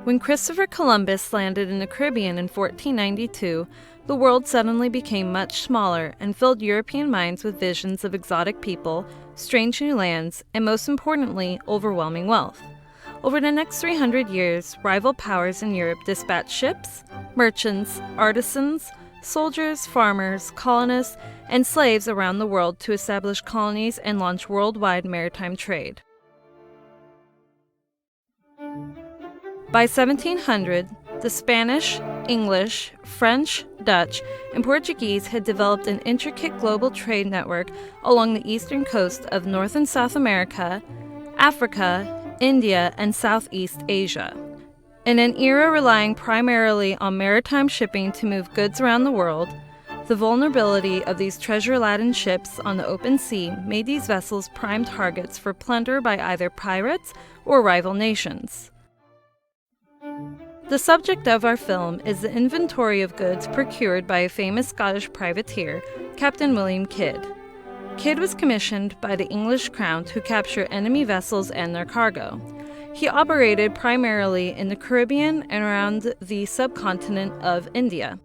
When Christopher Columbus landed in the Caribbean in 1492, the world suddenly became much smaller and filled European minds with visions of exotic people, strange new lands, and most importantly, overwhelming wealth. Over the next 300 years, rival powers in Europe dispatched ships, merchants, artisans, soldiers, farmers, colonists, and slaves around the world to establish colonies and launch worldwide maritime trade. By 1700, the Spanish, English, French, Dutch, and Portuguese had developed an intricate global trade network along the eastern coast of North and South America, Africa, India, and Southeast Asia. In an era relying primarily on maritime shipping to move goods around the world, the vulnerability of these treasure-laden ships on the open sea made these vessels prime targets for plunder by either pirates or rival nations. The subject of our film is the inventory of goods procured by a famous Scottish privateer, Captain William Kidd. Kidd was commissioned by the English crown to capture enemy vessels and their cargo. He operated primarily in the Caribbean and around the subcontinent of India.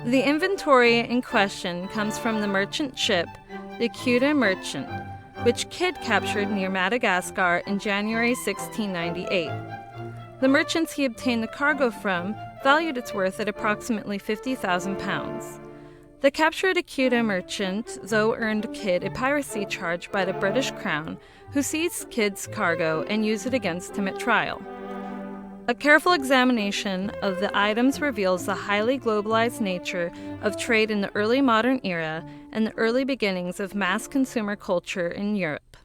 The inventory in question comes from the merchant ship, the Ceuta Merchant, which Kidd captured near Madagascar in January 1698. The merchants he obtained the cargo from valued its worth at approximately £50,000. The capture of the Ceuta Merchant, though, earned Kidd a piracy charge by the British Crown, who seized Kidd's cargo and used it against him at trial. A careful examination of the items reveals the highly globalized nature of trade in the early modern era and the early beginnings of mass consumer culture in Europe.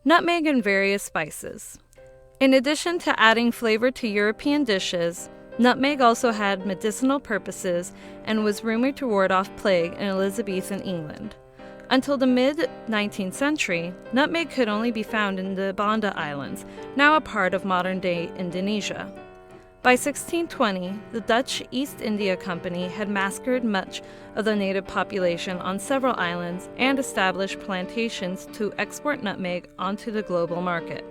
Nutmeg and various spices. In addition to adding flavor to European dishes, nutmeg also had medicinal purposes and was rumored to ward off plague in Elizabethan England. Until the mid-19th century, nutmeg could only be found in the Banda Islands, now a part of modern-day Indonesia. By 1620, the Dutch East India Company had massacred much of the native population on several islands and established plantations to export nutmeg onto the global market.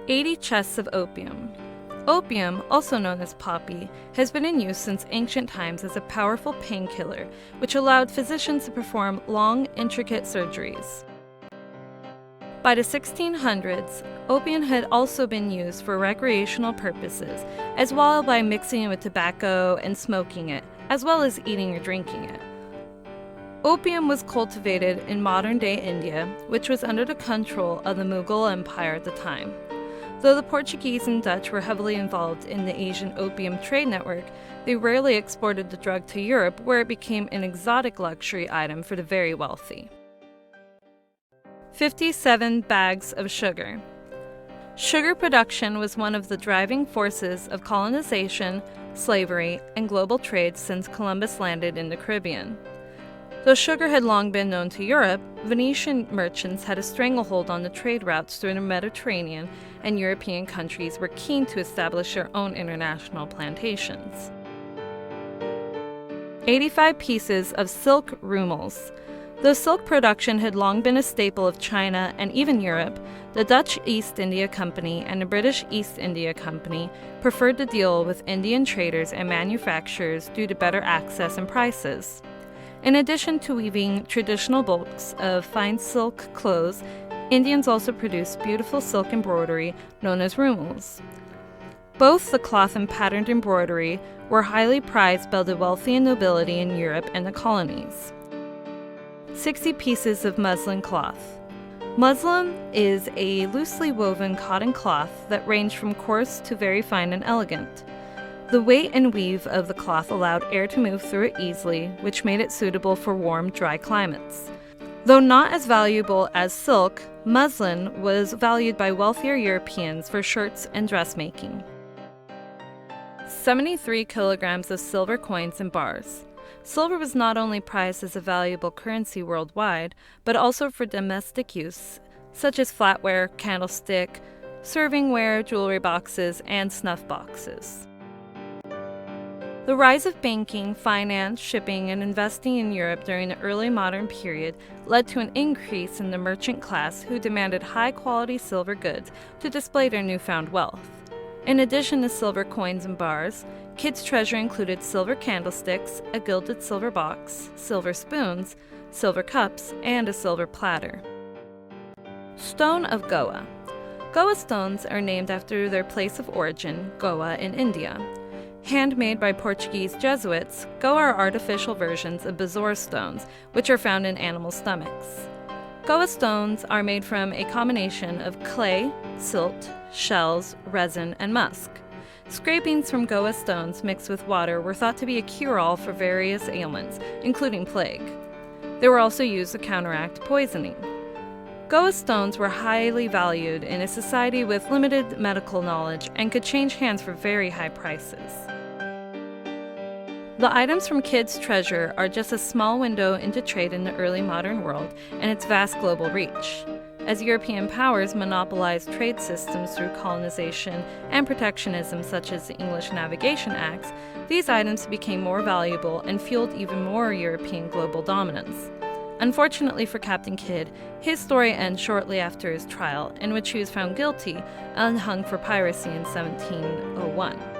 80 chests of opium. Opium, also known as poppy, has been in use since ancient times as a powerful painkiller, which allowed physicians to perform long, intricate surgeries. By the 1600s, opium had also been used for recreational purposes, as well as by mixing it with tobacco and smoking it, as well as eating or drinking it. Opium was cultivated in modern-day India, which was under the control of the Mughal Empire at the time. Though the Portuguese and Dutch were heavily involved in the Asian opium trade network, they rarely exported the drug to Europe, where it became an exotic luxury item for the very wealthy. 57 bags of sugar. Sugar production was one of the driving forces of colonization, slavery, and global trade since Columbus landed in the Caribbean. Though sugar had long been known to Europe, Venetian merchants had a stranglehold on the trade routes through the Mediterranean, and European countries were keen to establish their own international plantations. 85 pieces of silk rumels. Though silk production had long been a staple of China and even Europe, the Dutch East India Company and the British East India Company preferred to deal with Indian traders and manufacturers due to better access and prices. In addition to weaving traditional bulks of fine silk clothes, Indians also produced beautiful silk embroidery known as rumels. Both the cloth and patterned embroidery were highly prized by the wealthy and nobility in Europe and the colonies. 60 pieces of muslin cloth. Muslin is a loosely woven cotton cloth that ranged from coarse to very fine and elegant. The weight and weave of the cloth allowed air to move through it easily, which made it suitable for warm, dry climates. Though not as valuable as silk, muslin was valued by wealthier Europeans for shirts and dressmaking. 73 kilograms of silver coins and bars. Silver was not only prized as a valuable currency worldwide, but also for domestic use, such as flatware, candlestick, servingware, jewelry boxes, and snuff boxes. The rise of banking, finance, shipping, and investing in Europe during the early modern period led to an increase in the merchant class who demanded high-quality silver goods to display their newfound wealth. In addition to silver coins and bars, Kidd's treasure included silver candlesticks, a gilded silver box, silver spoons, silver cups, and a silver platter. Stone of Goa. Goa stones are named after their place of origin, Goa in India. Handmade by Portuguese Jesuits, Goa are artificial versions of bezoar stones, which are found in animal stomachs. Goa stones are made from a combination of clay, silt, shells, resin, and musk. Scrapings from Goa stones mixed with water were thought to be a cure-all for various ailments, including plague. They were also used to counteract poisoning. Goa stones were highly valued in a society with limited medical knowledge and could change hands for very high prices. The items from Kidd's treasure are just a small window into trade in the early modern world and its vast global reach. As European powers monopolized trade systems through colonization and protectionism such as the English Navigation Acts, these items became more valuable and fueled even more European global dominance. Unfortunately for Captain Kidd, his story ends shortly after his trial, in which he was found guilty and hung for piracy in 1701.